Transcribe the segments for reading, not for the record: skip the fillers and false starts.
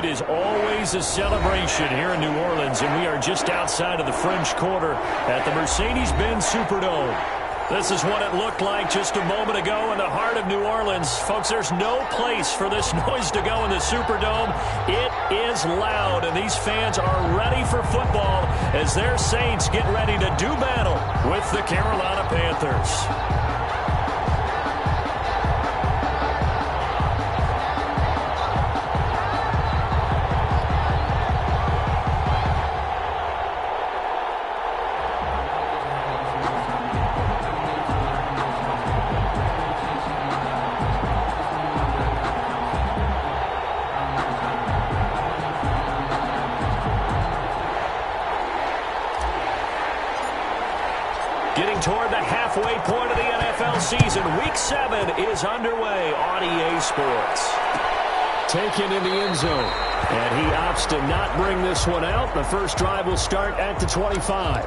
It is always a celebration here in New Orleans, and we are just outside of the French Quarter at the Mercedes-Benz Superdome. This is what it looked like just a moment ago in the heart of New Orleans. Folks, there's no place for this noise to go in the Superdome. It is loud, and these fans are ready for football as their Saints get ready to do battle with the Carolina Panthers. Getting toward the halfway point of the NFL season. Week 7 is underway on EA Sports. Taken in the end zone. And he opts to not bring this one out. The first drive will start at the 25.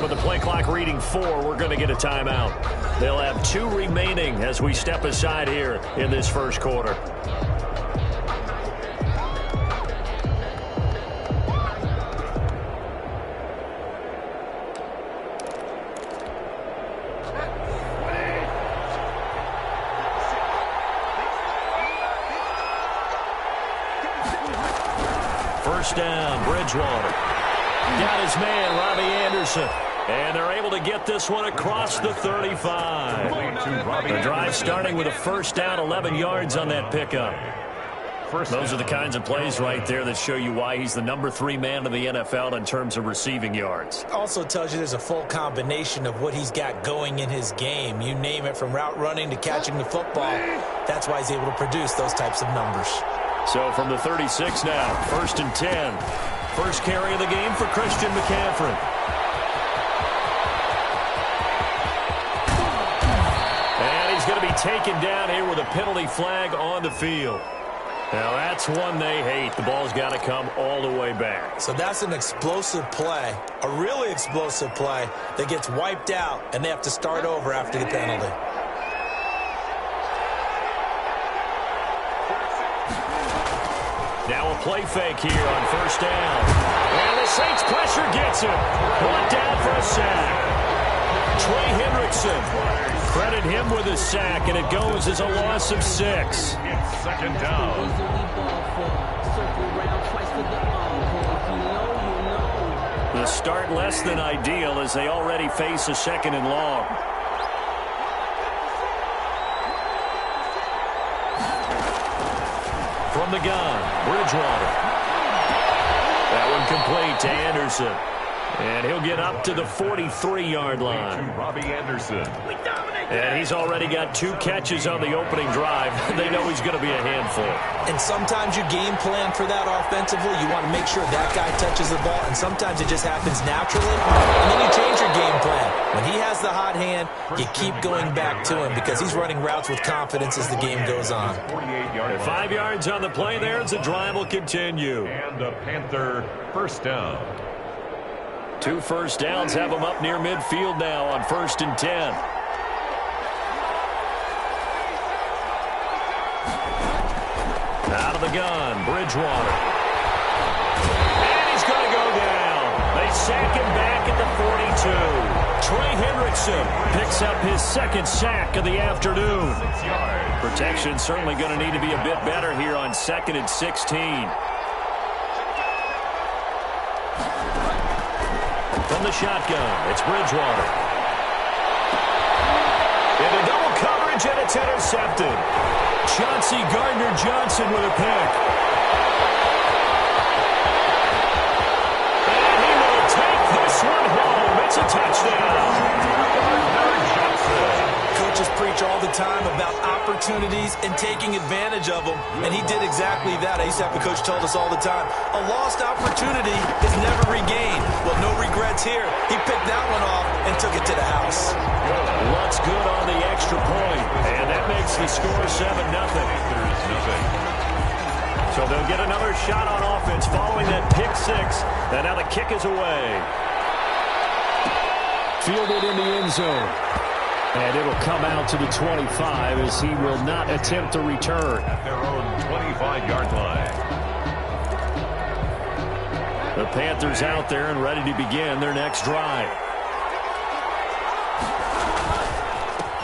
With the play clock reading 4, we're going to get a timeout. They'll have 2 remaining as we step aside here in this first quarter. First down, Bridgewater. Got his man, Robbie Anderson. And they're able to get this one across the 35. The drive starting with a first down, 11 yards on that pickup. Those are the kinds of plays right there that show you why he's the number 3 man in the NFL in terms of receiving yards. Also tells you there's a full combination of what he's got going in his game. You name it, from route running to catching the football. That's why he's able to produce those types of numbers. So from the 36 now, first and 10. First carry of the game for Christian McCaffrey. And he's going to be taken down here with a penalty flag on the field. Now that's one they hate. The ball's got to come all the way back. So that's an explosive play, a really explosive play that gets wiped out, and they have to start over after the penalty. Now a play fake here on first down. And the Saints pressure gets him. Brought down for a sack. Trey Hendrickson. Credit him with a sack, and it goes as a loss of 6. Second down. The start less than ideal as they already face a second and long. From the gun, Bridgewater. That one complete to Anderson. And he'll get up to the 43-yard line. Robbie Anderson. And he's already got 2 catches on the opening drive. They know he's going to be a handful. And sometimes you game plan for that offensively. You want to make sure that guy touches the ball, and sometimes it just happens naturally. And then you change your game plan. When he has the hot hand, you keep going back to him because he's running routes with confidence as the game goes on. 5 yards on the play there as the drive will continue. And the Panther first down. 2 first downs have them up near midfield now on first and 10. Out of the gun, Bridgewater. And he's going to go down. They sack him back at the 42. Trey Hendrickson picks up his second sack of the afternoon. Protection certainly going to need to be a bit better here on 2nd and 16. From the shotgun, it's Bridgewater. Into double coverage, and it's intercepted. Chauncey Gardner-Johnson with a pick. And he will take this one home. It's a touchdown. Coaches preach all the time about opportunities and taking advantage of them, and he did exactly that. I used to have a coach told us all the time, a lost opportunity is never regained. Well, no regrets here. He picked that one off and took it to the house. Looks good on the extra point, and that makes the score 7-0. So they'll get another shot on offense following that pick six, and now the kick is away. Fielded in the end zone. And it'll come out to the 25 as he will not attempt to return. At their own 25-yard line. The Panthers out there and ready to begin their next drive.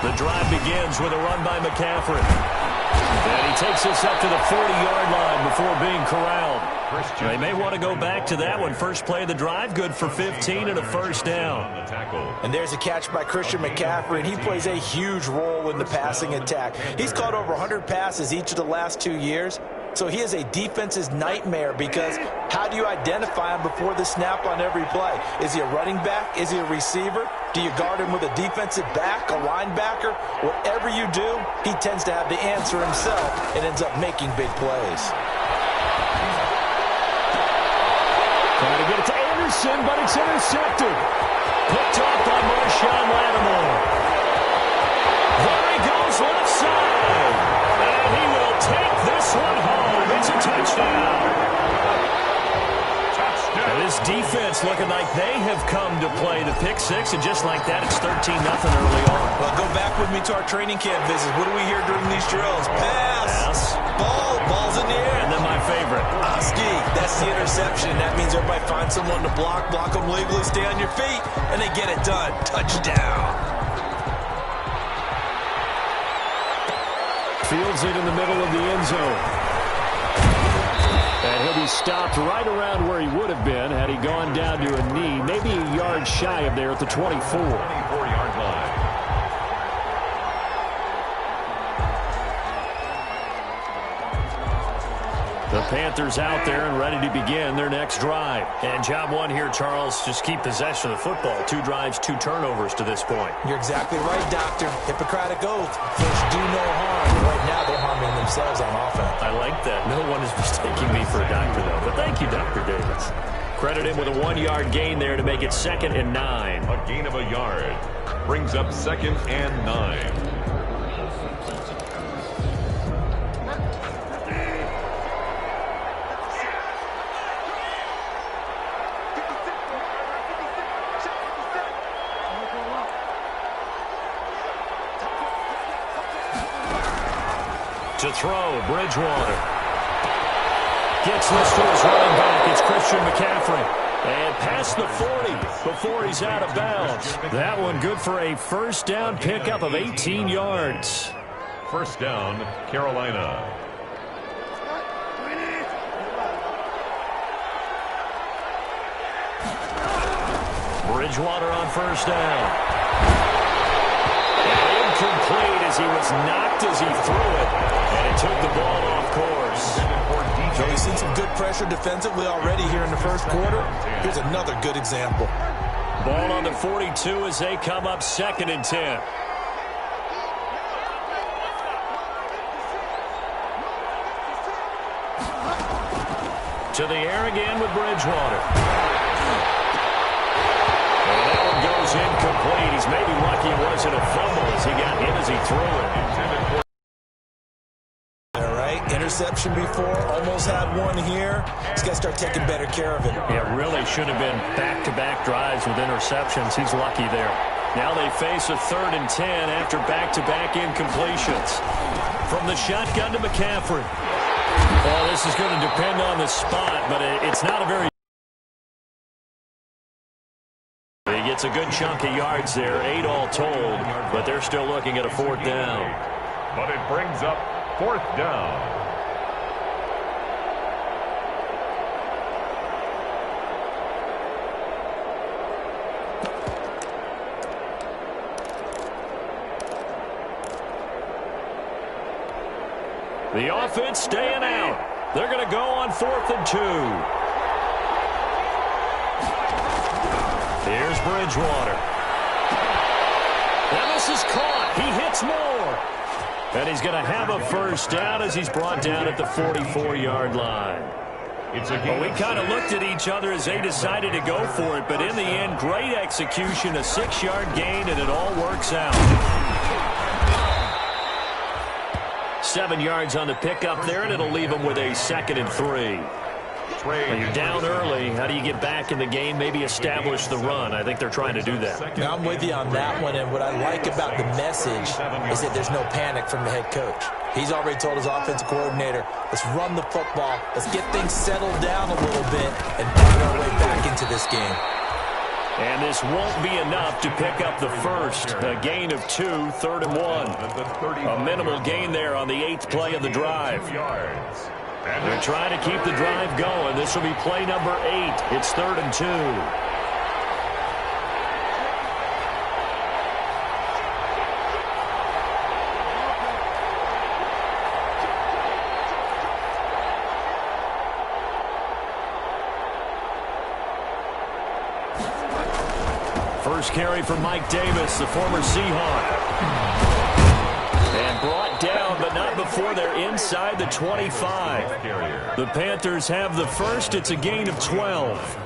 The drive begins with a run by McCaffrey. And he takes us up to the 40-yard line before being corralled. They may want to go back to that one. First play of the drive, good for 15 and a first down. And there's a catch by Christian McCaffrey, and he plays a huge role in the passing attack. He's caught over 100 passes each of the last 2 years. So he is a defense's nightmare because how do you identify him before the snap on every play? Is he a running back? Is he a receiver? Do you guard him with a defensive back, a linebacker? Whatever you do, he tends to have the answer himself and ends up making big plays. Trying to get it to Anderson, but it's intercepted. Picked off by Marshawn Lattimore. There he goes left side. And he will take this one home. It's a touchdown. And this defense looking like they have come to play the pick six, and just like that, it's 13-0 early on. Well, go back with me to our training camp visits. What do we hear during these drills? Pass. Ball's in the air. And then my favorite. Oski, that's the interception. That means everybody finds someone to block them legally, stay on your feet, and they get it done. Touchdown. Fields it in the middle of the end zone. And he'll be stopped right around where he would have been had he gone down to a knee, maybe a yard shy of there at the 24. 24-yard line. The Panthers out there and ready to begin their next drive. And job one here, Charles, just keep possession of the football. 2 drives, 2 turnovers to this point. You're exactly right, Doctor. Hippocratic oath. First, do no harm. Right now, they're harming themselves on offense. I like that. No one is mistaking me for a doctor, though. But thank you, Dr. Davis. Credit him with a 1-yard gain there to make it 2nd and 9. A gain of a yard brings up 2nd and 9. To throw, Bridgewater. Gets this to his running back. It's Christian McCaffrey. And past the 40 before he's out of bounds. That one good for a first down pickup of 18 yards. First down, Carolina. Bridgewater on first down. And incomplete as he was knocked as he threw it. And it took the ball off course. So we've seen some good pressure defensively already here in the first quarter. Here's another good example. Ball on the 42 as they come up 2nd and 10. To the air again with Bridgewater. And that one goes incomplete. He's maybe lucky it wasn't a fumble as he got hit as he threw it. All right, interception before, almost had one here. He's got to start taking better care of it. It really should have been back-to-back drives with interceptions. He's lucky there. Now they face a 3rd and 10 after back-to-back incompletions. From the shotgun to McCaffrey. Well, this is going to depend on the spot, but it's not a very... He gets a good chunk of yards there, 8 all told, but they're still looking at a 4th down. But it brings up 4th down. The offense staying out. They're going to go on 4th and 2. Here's Bridgewater. And this is caught. He hits more. And he's going to have a first down as he's brought down at the 44-yard line. Well, we kind of looked at each other as they decided to go for it, but in the end, great execution, a 6-yard gain, and it all works out. 7 yards on the pickup there, and it'll leave them with a 2nd and 3. When you're down early, how do you get back in the game, maybe establish the run? I think they're trying to do that. Now, I'm with you on that one, and what I like about the message is that there's no panic from the head coach. He's already told his offensive coordinator, let's run the football, let's get things settled down a little bit, and find our way back into this game. And this won't be enough to pick up the first. A gain of 2, 3rd and 1. A minimal gain there on the 8th play of the drive. They're trying to keep the drive going. This will be play number 8. It's 3rd and 2. First carry for Mike Davis, the former Seahawk. And brought down, but not before they're inside the 25. The Panthers have the first. It's a gain of 12.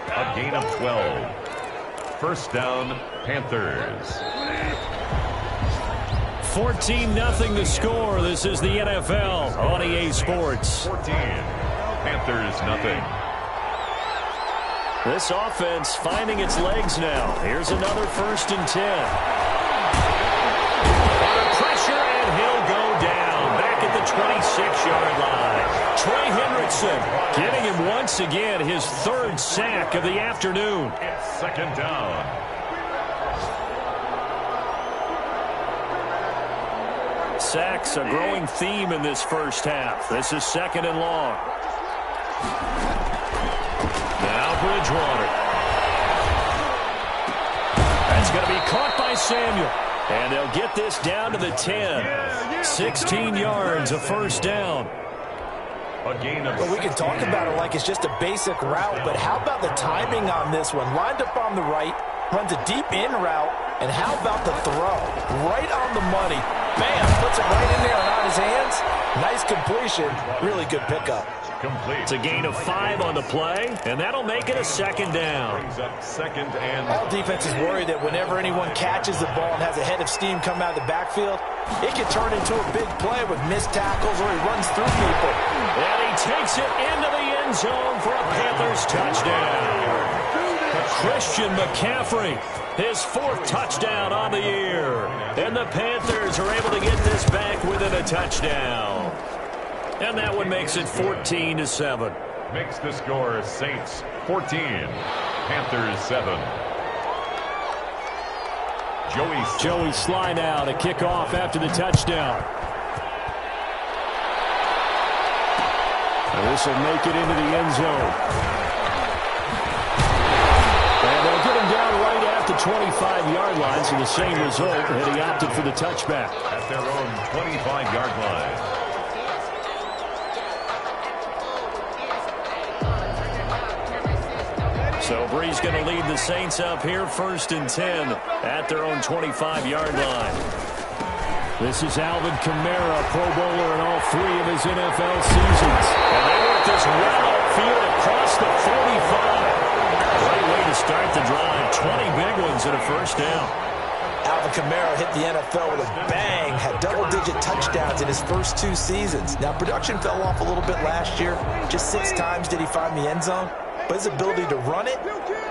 A gain of 12. First down, Panthers. 14-0 the score. This is the NFL on EA Sports. 14. Panthers nothing. This offense finding its legs now. Here's another 1st and 10. Under pressure, and he'll go down. Back at the 26-yard line. Trey Hendrickson getting him once again his 3rd sack of the afternoon. It's 2nd down. Sacks, a growing theme in this first half. This is 2nd and long. Now Bridgewater. That's going to be caught by Samuel. And they'll get this down to the 10. 16 yards, a first down. A gain of Well, we can talk about it like it's just a basic route, but how about the timing on this one? Lined up on the right, runs a deep in route, and how about the throw? Right on the money. Bam, puts it right in there and on his hands. Nice completion. Really good pickup. complete. It's a gain of 5 on the play, and that'll make it a 2nd down. Brings up 2nd and... All defenses worry that whenever anyone catches the ball and has a head of steam come out of the backfield, it can turn into a big play with missed tackles or he runs through people. And he takes it into the end zone for a Panthers touchdown. Christian McCaffrey, his 4th touchdown on the year. And the Panthers are able to get this back within a touchdown. And that one makes it 14-7. Makes the score Saints 14, Panthers 7. Joey Sly now to kick off after the touchdown. And this will make it into the end zone. And they'll get him down right at the 25-yard line, so the same result, and he opted for the touchback. At their own 25-yard line. So Brees going to lead the Saints up here, 1st and 10 at their own 25-yard line. This is Alvin Kamara, Pro Bowler in all 3 of his NFL seasons. And they work this well upfield across the 45. Great way to start the drive. 20 big ones and a 1st down. Alvin Kamara hit the NFL with a bang, had double-digit touchdowns in his first 2 seasons. Now, production fell off a little bit last year. Just 6 times did he find the end zone. But his ability to run it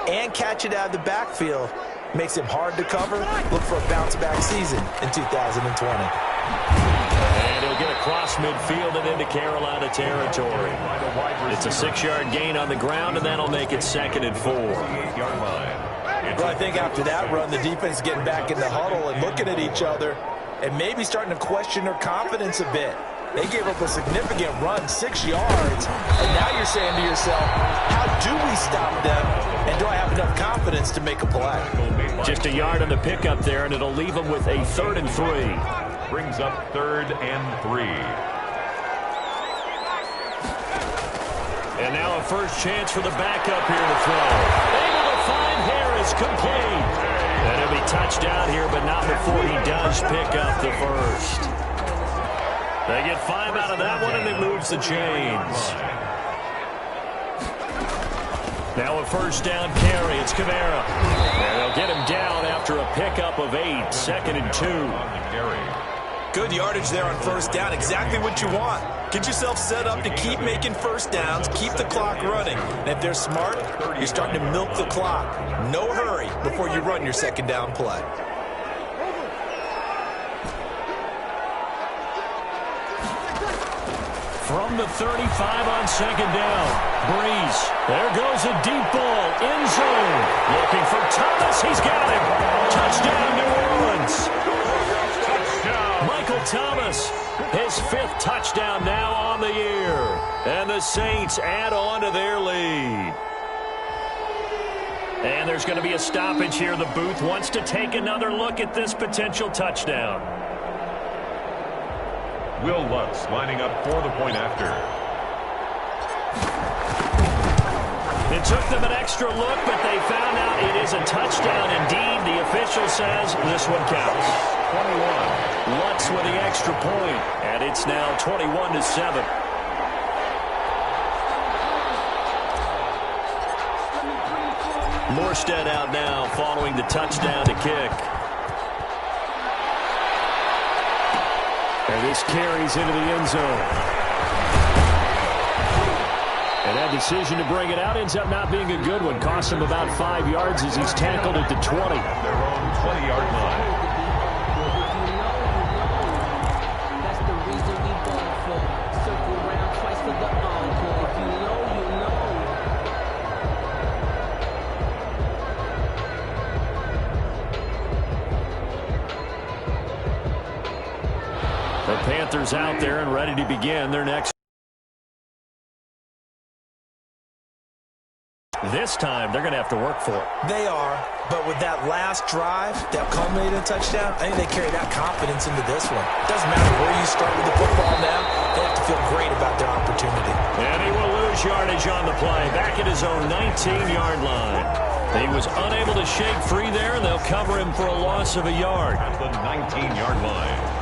and catch it out of the backfield makes him hard to cover. Look for a bounce-back season in 2020. And he'll get across midfield and into Carolina territory. It's a 6-yard gain on the ground, and that'll make it 2nd and 4. Well, I think after that run, the defense is getting back in the huddle and looking at each other and maybe starting to question their confidence a bit. They gave up a significant run, 6 yards, and now you're saying to yourself, how do we stop them, and do I have enough confidence to make a play? Just a yard on the pickup there, and it'll leave them with a 3rd and 3. Brings up 3rd and 3. And now a first chance for the backup here to throw. Able to find Harris. is complete. And he'll be touched out here, but not before he does pick up the first. They get 5 out of that one, and it moves the chains. Now a first down carry. It's Kamara. And they'll get him down after a pickup of 8. 2nd and 2. Good yardage there on first down. Exactly what you want. Get yourself set up to keep making first downs, keep the clock running. And if they're smart, you're starting to milk the clock. No hurry before you run your second down play. From the 35 on second down. Breeze. There goes a deep ball. End zone. Looking for Thomas. He's got him. Touchdown, New Orleans. Michael Thomas, his 5th touchdown now on the year. And the Saints add on to their lead. And there's going to be a stoppage here. The booth wants to take another look at this potential touchdown. Will Lutz lining up for the point after. It took them an extra look, but they found out it is a touchdown indeed. The official says this one counts. 21. Lutz with the extra point, and it's now 21-7. Morstead out now following the touchdown to kick. And this carries into the end zone. And that decision to bring it out ends up not being a good one. Cost him about 5 yards as he's tackled at the 20. Their own 20-yard line. The Panthers out there and ready to begin their next. This time, they're going to have to work for it. They are, but with that last drive that culminated in a touchdown, I think they carry that confidence into this one. Doesn't matter where you start with the football now, they have to feel great about their opportunity. And he will lose yardage on the play, back at his own 19-yard line. He was unable to shake free there, and they'll cover him for a loss of a yard. At the 19-yard line.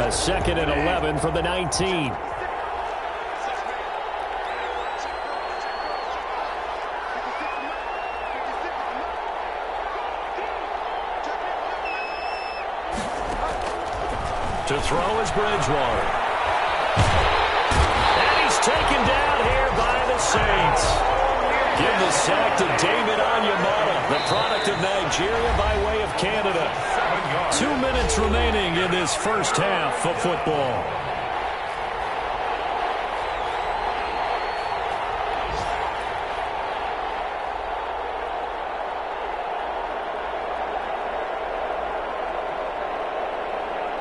A 2nd and 11 from the 19. To throw is Bridgewater. And he's taken down here by the Saints. Give the sack to David Onyemata, the product of Nigeria by way of Canada. 2 minutes remaining in this first half of football.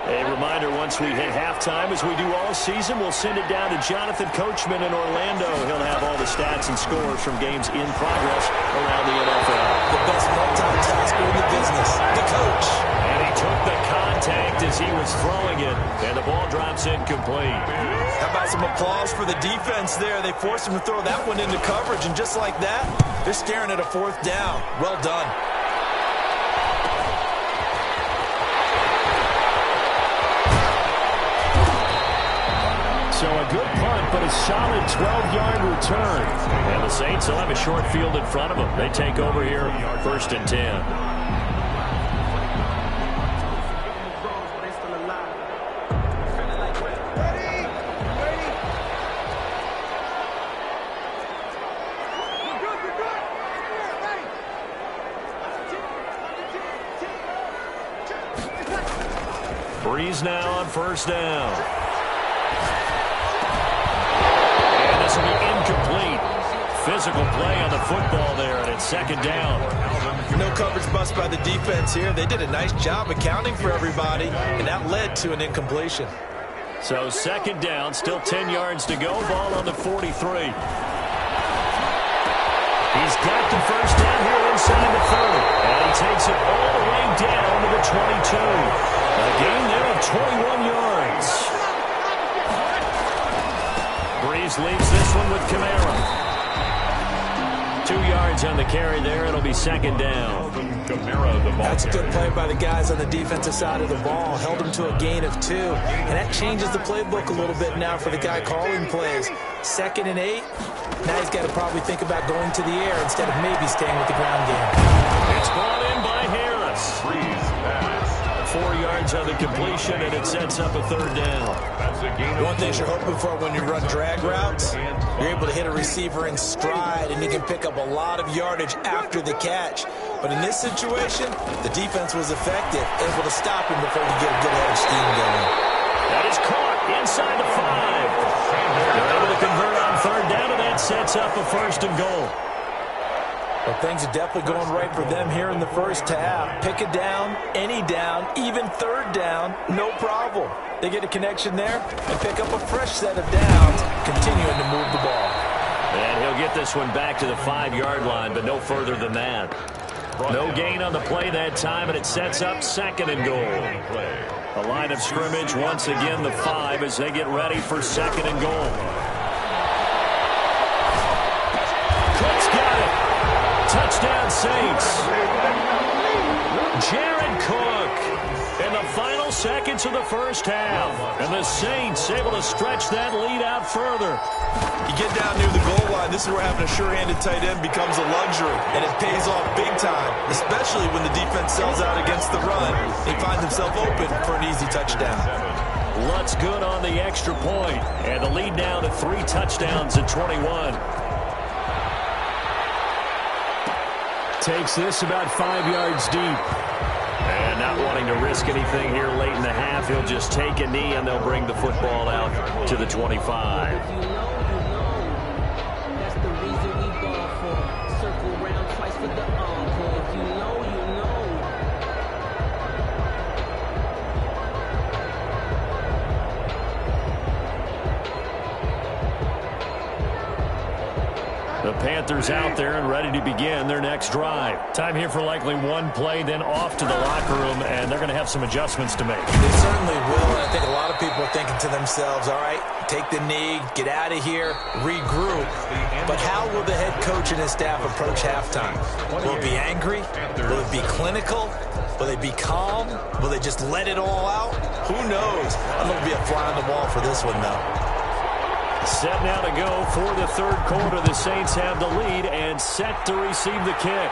A reminder, once we hit halftime, as we do all season, we'll send it down to Jonathan Coachman in Orlando. He'll have all the stats and scores from games in progress around the NFL. The best multitasker in the business, the coach. And he took the contact as he was throwing it, and the ball drops incomplete. How about some applause for the defense there? They forced him to throw that one into coverage, and just like that, they're staring at a 4th down. Well done. So a good punt, but a solid 12-yard return. And the Saints will have a short field in front of them. They take over here, 1st and 10. Breeze now on 1st down. Incomplete. Physical play on the football there, and it's 2nd down. No coverage bust by the defense here. They did a nice job accounting for everybody, and that led to an incompletion. So 2nd down, still 10 yards to go. Ball on the 43. He's got the first down here inside the 30. And he takes it all the way down to the 22. A gain there of 21 yards. Breeze leaves this one with Kamara. 2 yards on the carry there. It'll be second down. That's a good play by the guys on the defensive side of the ball. Held them to a gain of 2. And that changes the playbook a little bit now for the guy calling plays. 2nd and 8. Now he's got to probably think about going to the air instead of maybe staying with the ground game. It's brought in by Harris. 4 yards on the completion, and it sets up a third down. One thing you're hoping for when you run drag routes, you're able to hit a receiver in stride, and you can pick up a lot of yardage after the catch. But in this situation, the defense was effective, able to stop him before you get a good head of steam going. That is caught inside the 5. They're able to convert on third down, and that sets up a first and goal. Well, things are definitely going right for them here in the first half. Pick it down, any down, even third down, no problem. They get a connection there and pick up a fresh set of downs, continuing to move the ball. And he'll get this one back to the 5-yard line, but no further than that. No gain on the play that time, and it sets up second and goal. The line of scrimmage, once again, the 5 as they get ready for second and goal. Cook's got it. Touchdown, Saints. Jared Cook in the final seconds of the first half. And the Saints able to stretch that lead out further. You get down near the goal line, this is where having a sure-handed tight end becomes a luxury. And it pays off big time, especially when the defense sells out against the run. He finds himself open for an easy touchdown. Lutz good on the extra point. And the lead now to 3 touchdowns at 21. Takes this about 5 yards deep. And not wanting to risk anything here late in the half, he'll just take a knee and they'll bring the football out to the 25. That's the reason we ball for. Circle round twice for the encore. If you know, you know. The Panthers out there and ready to begin their next drive. Time here for likely one play, then off to the locker room, and they're going to have some adjustments to make. They certainly will, and I think a lot of people are thinking to themselves, all right, take the knee, get out of here, regroup. But how will the head coach and his staff approach halftime? Will it be angry? Will it be clinical? Will they be calm? Will they just let it all out? Who knows? I'm going to be a fly on the wall for this one, though. Set now to go for the third quarter. The Saints have the lead and set to receive the kick.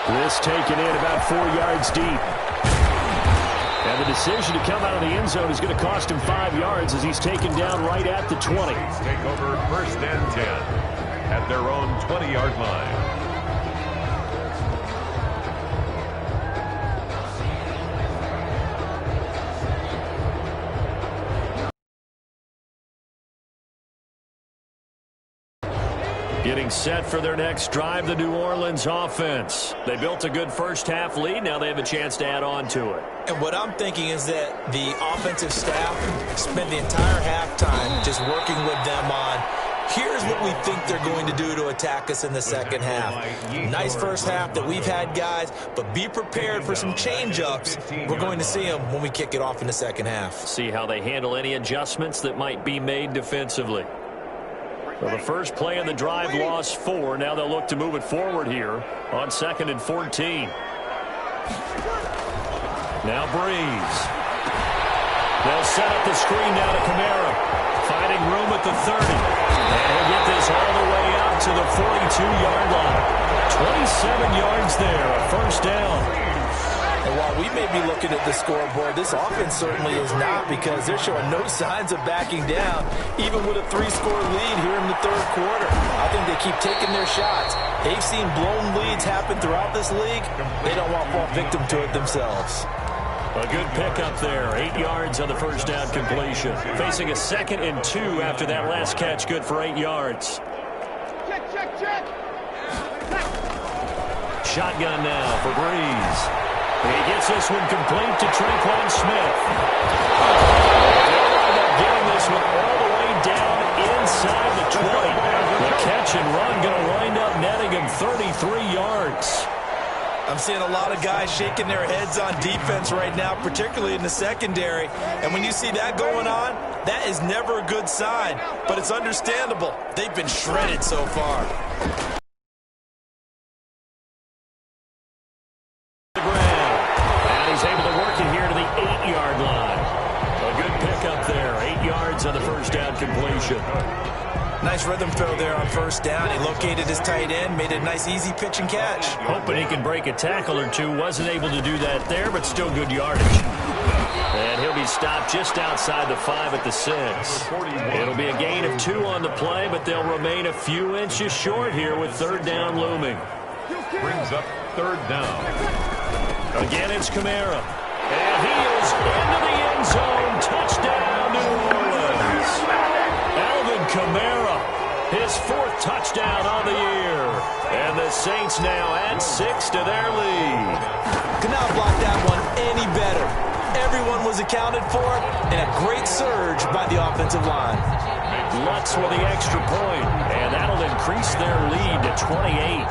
This taken in about 4 yards deep. And the decision to come out of the end zone is going to cost him 5 yards as he's taken down right at the 20. Take over 1st and 10 at their own 20-yard line. Getting set for their next drive, the New Orleans offense. They built a good first half lead. Now they have a chance to add on to it. And what I'm thinking is that the offensive staff spent the entire halftime just working with them on, here's what we think they're going to do to attack us in the second half. Nice first half that we've had, guys, but be prepared for some change-ups. We're going to see them when we kick it off in the second half. See how they handle any adjustments that might be made defensively. Well, the first play of the drive lost 4. Now they'll look to move it forward here on 2nd and 14. Now Breeze. They'll set up the screen now to Kamara. Finding room at the 30. And he'll get this all the way out to the 42-yard line. 27 yards there, a first down. And while we may be looking at the scoreboard, this offense certainly is not, because they're showing no signs of backing down, even with a 3-score lead here in the third quarter. I think they keep taking their shots. They've seen blown leads happen throughout this league. They don't want to fall victim to it themselves. A good pickup there. 8 yards on the first down completion. Facing a 2nd and 2 after that last catch. Good for 8 yards. Check. Shotgun now for Breeze. He gets this one complete to Tre'Quan Smith. They'll end up getting this one all the way down inside the 20. The catch and run going to wind up netting him 33 yards. I'm seeing a lot of guys shaking their heads on defense right now, particularly in the secondary. And when you see that going on, that is never a good sign. But it's understandable. They've been shredded so far. And he's able to work it here to the 8-yard line. A good pickup there. 8 yards on the first down completion. Nice rhythm throw there on first down. He located his tight end, made a nice easy pitch and catch. Hoping he can break a tackle or two. Wasn't able to do that there, but still good yardage. And he'll be stopped just outside the 5 at the 6. It'll be a gain of 2 on the play, but they'll remain a few inches short here with third down looming. Brings up third down. Again, it's Kamara. And he is into the end zone. Touchdown, New Orleans. Alvin Kamara, his 4th touchdown on the year. And the Saints now add 6 to their lead. Could not block that one any better. Everyone was accounted for, and a great surge by the offensive line. Lutz with the extra point, and that'll increase their lead to 28.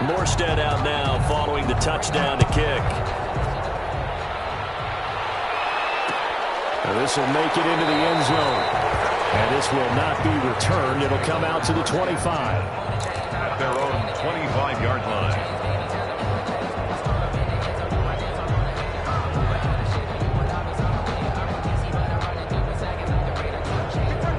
Morstead out now following the touchdown to kick. And this will make it into the end zone. And this will not be returned. It'll come out to the 25. At their own 25-yard line.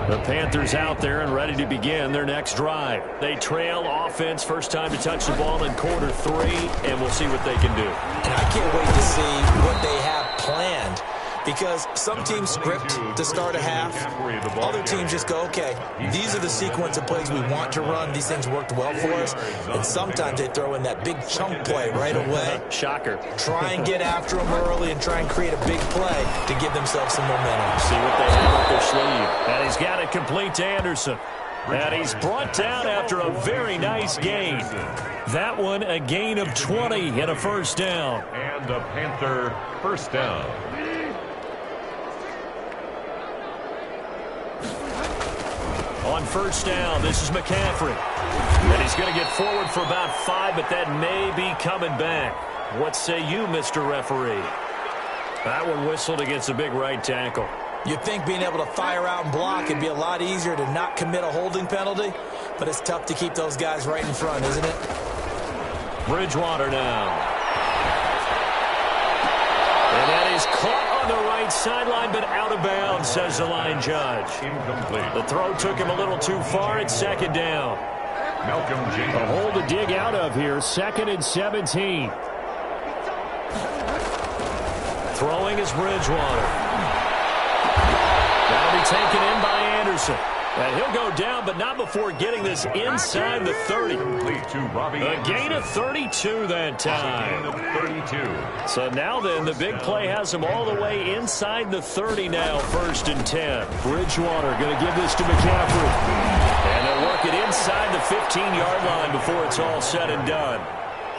The Panthers out there and ready to begin their next drive. They trail offense, first time to touch the ball in quarter 3, and we'll see what they can do. And I can't wait to see what they have planned, because some teams script to start a half. Other teams just go, okay, these are the sequence of plays we want to run. These things worked well for us. And sometimes they throw in that big chunk play right away. Shocker. Try and get after them early and try and create a big play to give themselves some momentum. See what they have up their sleeve. And he's got it complete to Anderson. And he's brought down after a very nice gain. That one a gain of 20 and a first down. And a Panther first down. On first down, this is McCaffrey. And he's going to get forward for about 5, but that may be coming back. What say you, Mr. Referee? That one whistled against a big right tackle. You'd think being able to fire out and block would be a lot easier to not commit a holding penalty, but it's tough to keep those guys right in front, isn't it? Bridgewater now. And that is caught on the right sideline, but out of bounds, says the line judge. Incomplete. The throw took him a little too far. It's second down. Malcolm Jenkins. A hole to dig out of here. 2nd and 17. Throwing is Bridgewater. That'll be taken in by Anderson. And he'll go down, but not before getting this inside the 30. A gain of 32 that time. A gain of 32. So now then, the big play has him all the way inside the 30 now, 1st and 10. Bridgewater going to give this to McCaffrey. And they'll work it inside the 15-yard line before it's all said and done.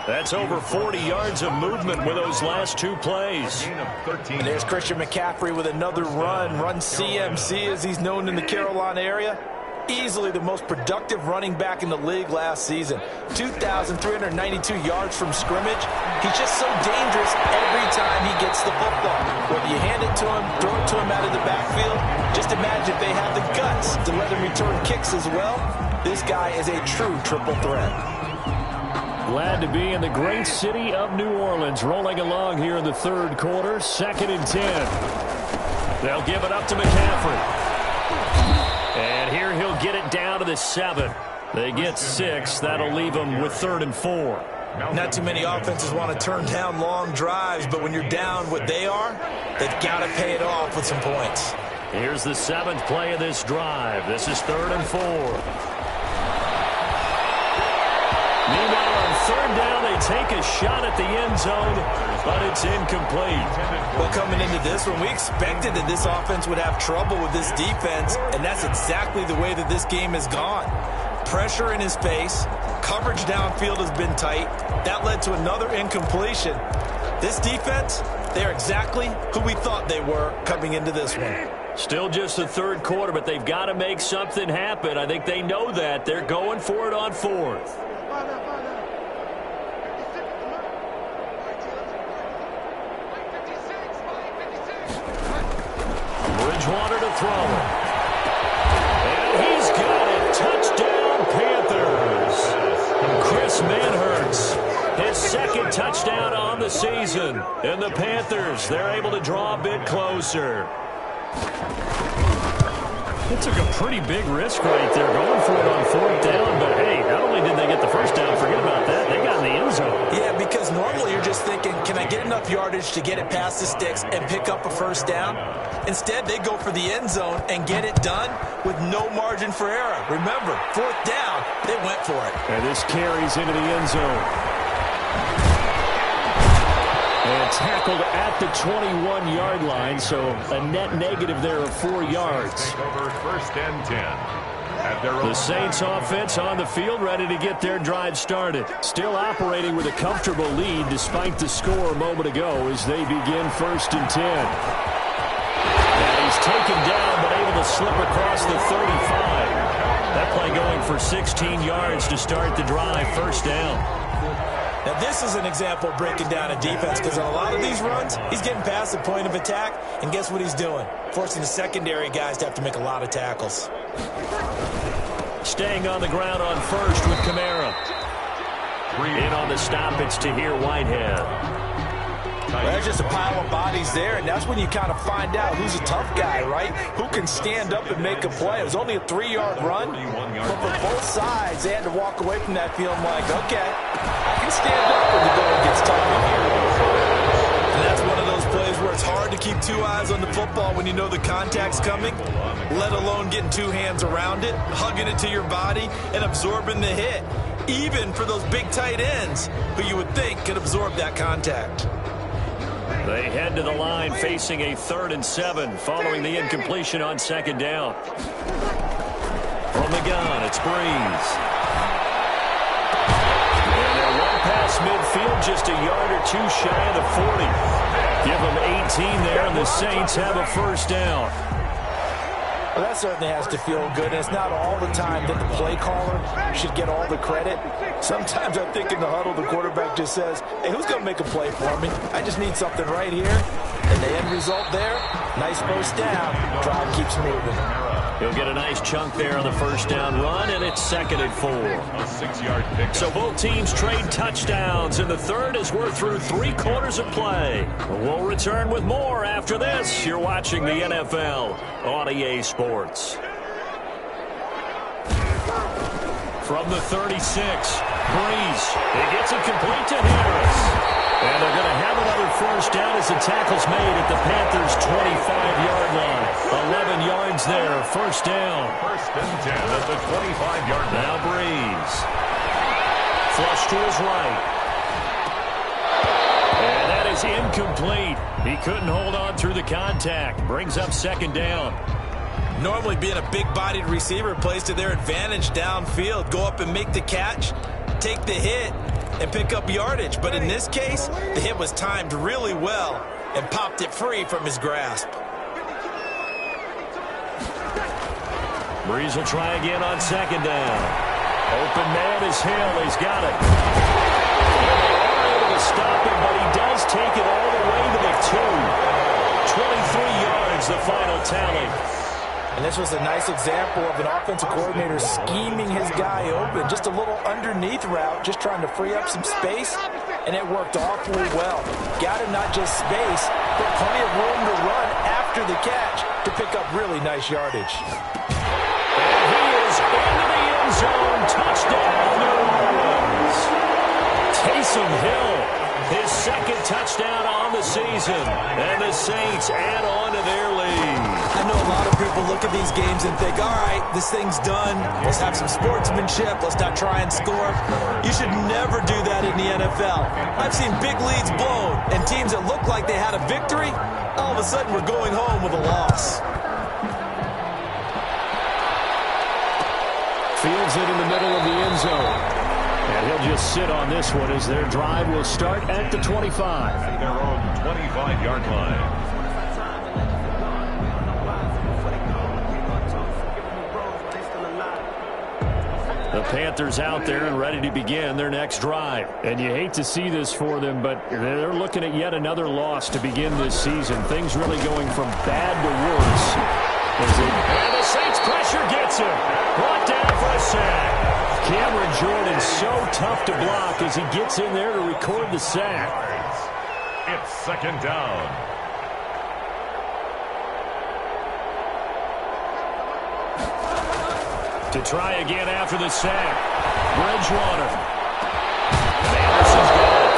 That's over 40 yards of movement with those last 2 plays. And there's Christian McCaffrey with another run CMC as he's known in the Carolina area. Easily the most productive running back in the league last season. 2,392 yards from scrimmage. He's just so dangerous every time he gets the football. Whether you hand it to him, throw it to him out of the backfield, just imagine if they have the guts to let him return kicks as well. This guy is a true triple threat. Glad to be in the great city of New Orleans, rolling along here in the 3rd quarter, 2nd and 10. They'll give it up to McCaffrey. And here he'll get it down to the 7. They get 6. That'll leave them with 3rd and 4. Not too many offenses want to turn down long drives, but when you're down what they are, they've got to pay it off with some points. Here's the 7th play of this drive. This is 3rd and 4. Meanwhile, on 3rd down, they take a shot at the end zone, but it's incomplete. Well, coming into this one, we expected that this offense would have trouble with this defense, and that's exactly the way that this game has gone. Pressure in his face, coverage downfield has been tight. That led to another incompletion. This defense, they're exactly who we thought they were coming into this one. Still just the 3rd quarter, but they've got to make something happen. I think they know that. They're going for it on 4th. to throw it. And he's got it. Touchdown, Panthers. Chris Manhertz, his second touchdown on the season. And the Panthers, they're able to draw a bit closer. It took a pretty big risk right there going for it on fourth down. But, hey, not only did they get the first down, forget about that, they got in the end zone. Yeah, because normally you're just thinking, can I get enough yardage to get it past the sticks and pick up a first down? Instead, they go for the end zone and get it done with no margin for error. Remember, fourth down, they went for it. And this carries into the end zone. And tackled at the 21-yard line, so a net negative there of 4 yards. Over first and 10. The Saints offense on the field, ready to get their drive started. Still operating with a comfortable lead despite the score a moment ago as they begin first and 10. And he's taken down but able to slip across the 35. That play going for 16 yards to start the drive, first down. Now, this is an example of breaking down a defense because on a lot of these runs, he's getting past the point of attack, and guess what he's doing? Forcing the secondary guys to have to make a lot of tackles. Staying on the ground on first with Kamara. In on the stop, it's Tahir Whitehead. Well, there's just a pile of bodies there, and that's when you kind of find out who's a tough guy, right? Who can stand up and make a play. It was only a 3-yard run, but for both sides, they had to walk away from that feeling like, okay, I can stand up when the going gets tough in here. And that's one of those plays where it's hard to keep 2 eyes on the football when you know the contact's coming, let alone getting 2 hands around it, hugging it to your body, and absorbing the hit, even for those big tight ends who you would think could absorb that contact. They head to the line facing a 3rd and 7 following the incompletion on second down. From the gun, it's Breeze. And they'll run past midfield just a yard or 2 shy of the 40. Give them 18 there, and the Saints have a first down. Well, that certainly has to feel good. And it's not all the time that the play caller should get all the credit. Sometimes I think in the huddle, the quarterback just says, hey, who's going to make a play for me? I just need something right here. And the end result there, nice first down. Drive keeps moving. He'll get a nice chunk there on the first down run, and it's 2nd and 4. A 6-yard pick. So both teams trade touchdowns in the third as we're through 3 quarters of play. We'll return with more after this. You're watching the NFL on EA Sports. From the 36, Breeze. He gets it complete to Harris. And they're going to have another first down as the tackle's made at the Panthers' 25-yard line. 11 yards there, first down. First and 10 at the 25-yard line. Now Breeze. Flush to his right. And that is incomplete. He couldn't hold on through the contact. Brings up second down. Normally being a big-bodied receiver plays to their advantage downfield. Go up and make the catch, take the hit, and pick up yardage. But in this case, the hit was timed really well and popped it free from his grasp. Breeze will try again on second down. Open man is Hill. He's got it. And they are able to stop him, but he does take it all the way to the 2. 23 yards, the final tally. And this was a nice example of an offensive coordinator scheming his guy open. Just a little underneath route, just trying to free up some space, and it worked awfully well. Got him not just space, but plenty of room to run after the catch to pick up really nice yardage. And he is into the end zone. Touchdown, New Orleans. Taysom Hill, his second touchdown on the season. And the Saints add on to their lead. I know a lot of people look at these games and think, all right, this thing's done. Let's have some sportsmanship. Let's not try and score. You should never do that in the NFL. I've seen big leads blown and teams that look like they had a victory, all of a sudden we're going home with a loss. Fields it in the middle of the end zone. And he'll just sit on this one as their drive will start at the 25. At their own 25-yard line. The Panthers out there and ready to begin their next drive. And you hate to see this for them, but they're looking at yet another loss to begin this season. Things really going from bad to worse. And the Saints pressure gets him. Brought down for a sack. Cameron Jordan so tough to block as he gets in there to record the sack. It's second down. To try again after the sack. Bridgewater. And Anderson's got it.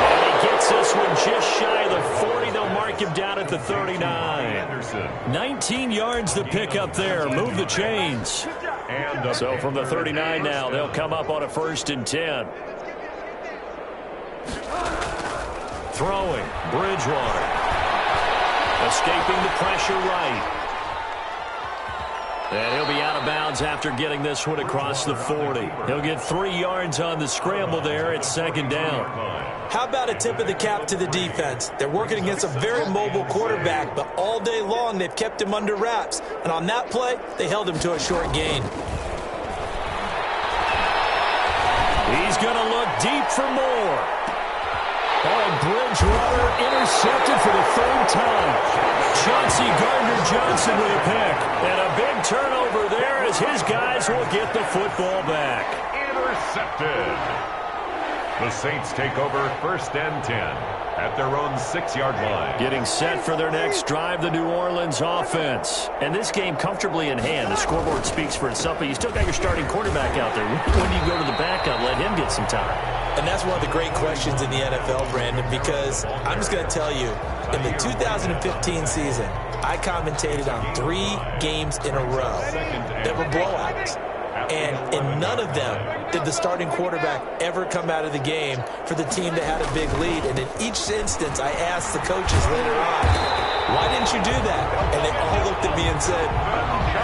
And he gets this one just shy of the 40. They'll mark him down at the 39. Anderson. 19 yards to pick up there. Move the chains. And So from the 39 now, they'll come up on a 1st and 10. Throwing. Bridgewater. Escaping the pressure right. And he'll be out of bounds after getting this one across the 40. He'll get 3 yards on the scramble there. It's second down. How about a tip of the cap to the defense? They're working against a very mobile quarterback, but all day long they've kept him under wraps. And on that play, they held him to a short gain. He's going to look deep for more. And Bridgewater intercepted for the 3rd time. Chauncey Gardner-Johnson with a pick. And a big turnover there as his guys will get the football back. intercepted. The Saints take over 1st and 10 at their own 6-yard line. Getting set for their next drive, the New Orleans offense. And this game comfortably in hand. The scoreboard speaks for itself, but you still got your starting quarterback out there. When do you go to the backup, let him get some time? And that's one of the great questions in the NFL, Brandon, because I'm just going to tell you, in the 2015 season, I commentated on 3 games in a row that were blowouts. And in none of them did the starting quarterback ever come out of the game for the team that had a big lead. And in each instance, I asked the coaches later on, why didn't you do that? And they all looked at me and said,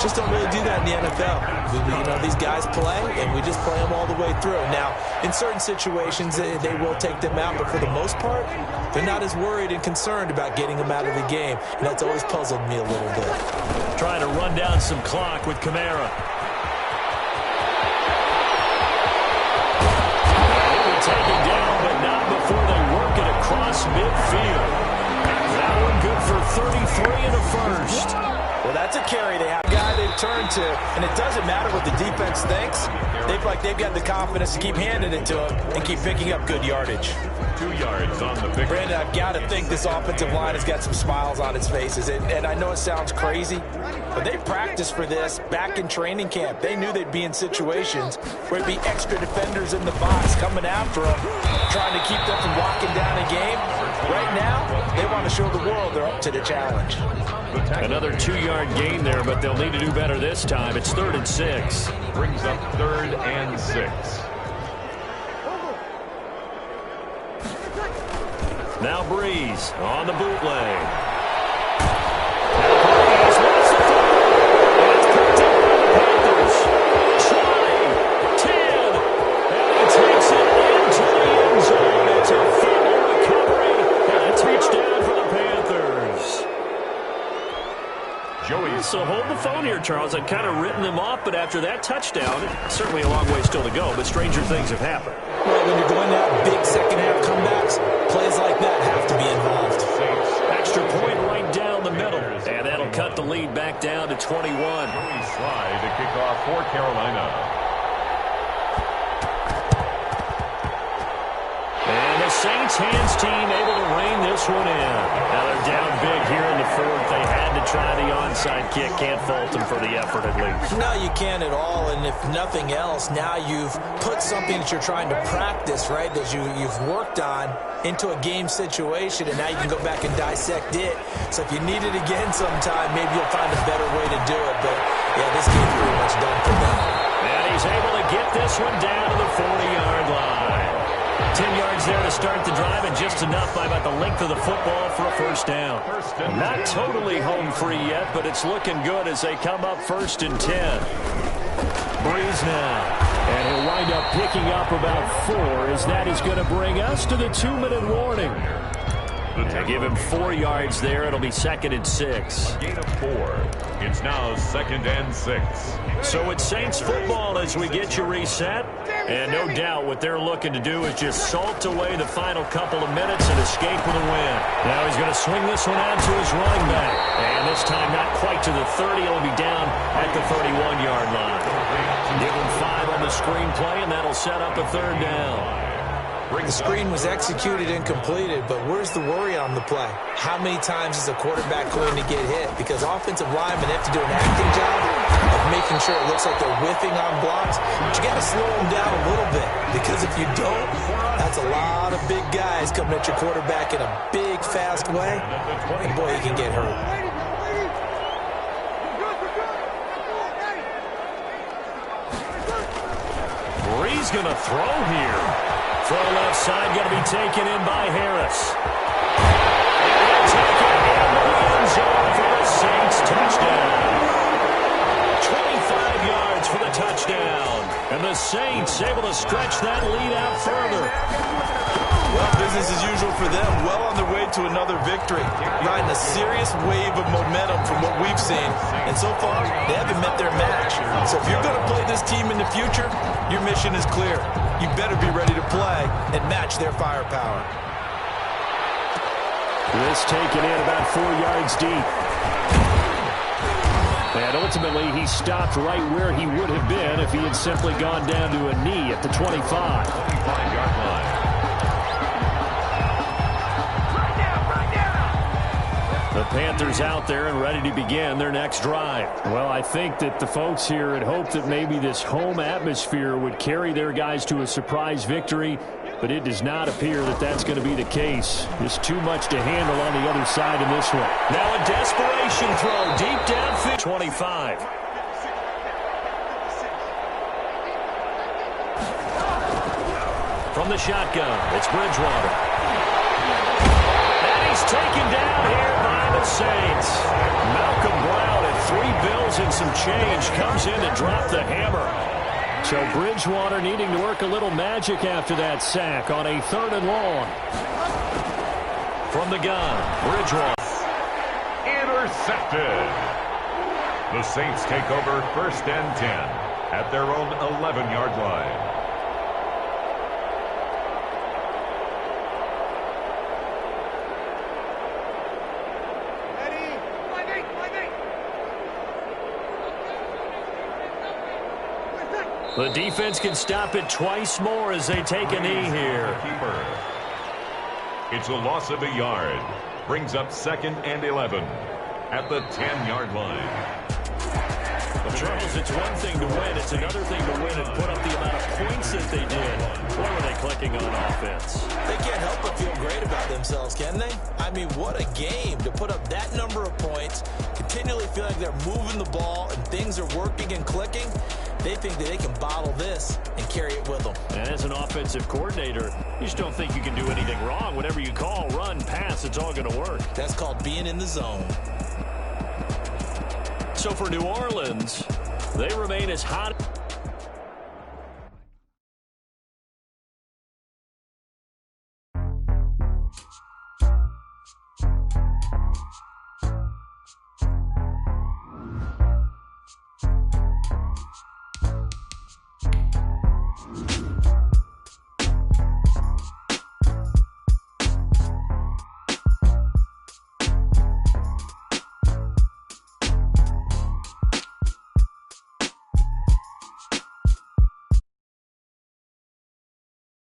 just don't really do that in the NFL. These guys play, and we just play them all the way through. Now, in certain situations, they will take them out, but for the most part, they're not as worried and concerned about getting them out of the game. And that's always puzzled me a little bit. Trying to run down some clock with Kamara. Taken down, but not before they work it across midfield. That one good for 33 in the first. Well, that's a carry. They have a guy they've turned to, and it doesn't matter what the defense thinks. They've got the confidence to keep handing it to him and keep picking up good yardage. 2 yards on the pick. Brandon, I've got to think this offensive line has got some smiles on its faces. And I know it sounds crazy, but they practiced for this back in training camp. They knew they'd be in situations where it'd be extra defenders in the box coming after them, trying to keep them from locking down a game. Right now, they want to show the world they're up to the challenge. Another 2-yard gain there, but they'll need to do better this time. It's 3rd and 6. Brings up 3rd and 6. Now Breeze on the bootleg. Breeze wants the football. It's picked up by the Panthers. Trying. 10. And he takes it into the end zone. It's a fumble recovery. And a touchdown for the Panthers. Joey. So hold the phone here, Charles. I'd kind of written them off, but after that touchdown, certainly a long way still to go, but stranger things have happened. Well, when you're going to have big second-half comebacks, plays like that have to be involved. Extra point right down the middle. And that'll cut the lead back down to 21. Joey Slye to kick off for Carolina. And the Saints hands team able to rein this one in. Now they're down big here in the 4th. They had to try the onside kick. Can't fault them for the effort at least. No, you can't at all. And if nothing else, now you've put something that you're trying to practice, right, that you've worked on into a game situation, and now you can go back and dissect it. So if you need it again sometime, maybe you'll find a better way to do it. But, yeah, this game's pretty much done for them. And he's able to get this one down to the 40-yard line. 10 yards there to start the drive, and just enough by about the length of the football for a first down. Not totally home free yet, but it's looking good as they come up 1st and 10. Breeze now. And he'll wind up picking up about 4, as that is going to bring us to the 2-minute warning. They give him 4 yards there. It'll be 2nd and 6. Gain of 4. It's now 2nd and 6. So it's Saints football as we get you reset. And no doubt what they're looking to do is just salt away the final couple of minutes and escape with a win. Now he's going to swing this one out to his running back. And this time not quite to the 30. It'll be down at the 31-yard line. Give him 5 on the screenplay, and that'll set up a 3rd down. The screen was executed and completed, but where's the worry on the play? How many times is a quarterback going to get hit? Because offensive linemen have to do an acting job of making sure it looks like they're whiffing on blocks. But you got to slow them down a little bit, because if you don't, that's a lot of big guys coming at your quarterback in a big, fast way. And boy, he can get hurt. He's going to throw here. Throw left side, going to be taken in by Harris. And taken in the end zone for the Saints touchdown. 25 yards for the touchdown. And the Saints able to stretch that lead out further. Well, business as usual for them. Well on their way to another victory. Riding a serious wave of momentum from what we've seen. And so far, they haven't met their match. So if you're going to play this team in the future, your mission is clear. You better be ready to play and match their firepower. This taken in about 4 yards deep. And ultimately, he stopped right where he would have been if he had simply gone down to a knee at the 25. 25-yard line. The Panthers out there and ready to begin their next drive. Well, I think that the folks here had hoped that maybe this home atmosphere would carry their guys to a surprise victory, but it does not appear that that's going to be the case. Just too much to handle on the other side in this one. Now a desperation throw deep downfield. 25. From the shotgun, it's Bridgewater. And he's taken down here by the Saints. Malcolm Brown at 3 bills and some change comes in to drop the hammer. So Bridgewater needing to work a little magic after that sack on a 3rd and long. From the gun, Bridgewater. Intercepted. The Saints take over 1st and 10 at their own 11-yard line. The defense can stop it twice more as they take a knee here. It's a loss of a yard. Brings up 2nd and 11 at the 10-yard line. Well, Charles, it's one thing to win. It's another thing to win and put up the amount of points that they did. What were they clicking on offense? They can't help but feel great about themselves, can they? I mean, what a game to put up that number of points, continually feel like they're moving the ball and things are working and clicking. They think that they can bottle this and carry it with them. And as an offensive coordinator, you just don't think you can do anything wrong. Whatever you call, run, pass, it's all going to work. That's called being in the zone. So for New Orleans, they remain as hot.